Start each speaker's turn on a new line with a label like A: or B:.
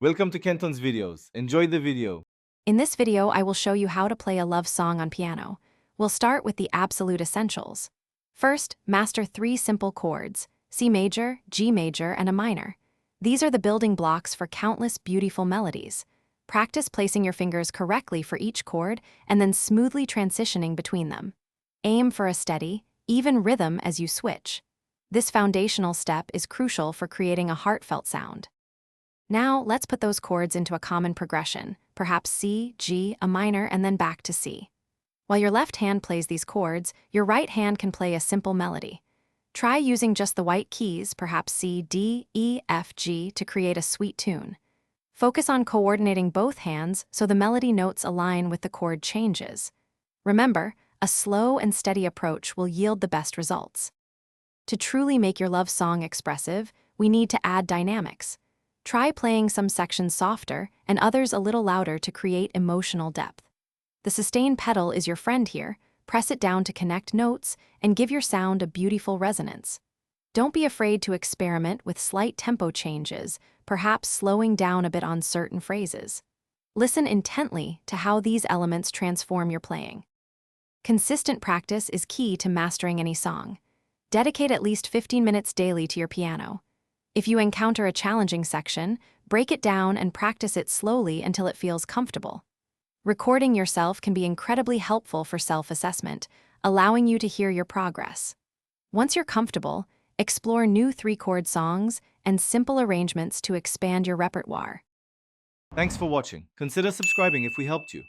A: Welcome to Kenton's videos. Enjoy the video.
B: In this video, I will show you how to play a love song on piano. We'll start with the absolute essentials. First, master 3 simple chords: C major, G major, and a minor. These are the building blocks for countless beautiful melodies. Practice placing your fingers correctly for each chord and then smoothly transitioning between them. Aim for a steady, even rhythm as you switch. This foundational step is crucial for creating a heartfelt sound. Now, let's put those chords into a common progression, perhaps C, G, a minor, and then back to C. While your left hand plays these chords, your right hand can play a simple melody. Try using just the white keys, perhaps C, D, E, F, G, to create a sweet tune. Focus on coordinating both hands so the melody notes align with the chord changes. Remember, a slow and steady approach will yield the best results. To truly make your love song expressive, we need to add dynamics. Try playing some sections softer and others a little louder to create emotional depth. The sustain pedal is your friend here. Press it down to connect notes and give your sound a beautiful resonance. Don't be afraid to experiment with slight tempo changes, perhaps slowing down a bit on certain phrases. Listen intently to how these elements transform your playing. Consistent practice is key to mastering any song. Dedicate at least 15 minutes daily to your piano. If you encounter a challenging section, break it down and practice it slowly until it feels comfortable. Recording yourself can be incredibly helpful for self-assessment, allowing you to hear your progress. Once you're comfortable, explore new 3-chord songs and simple arrangements to expand your repertoire.
A: Thanks for watching. Consider subscribing if we helped you.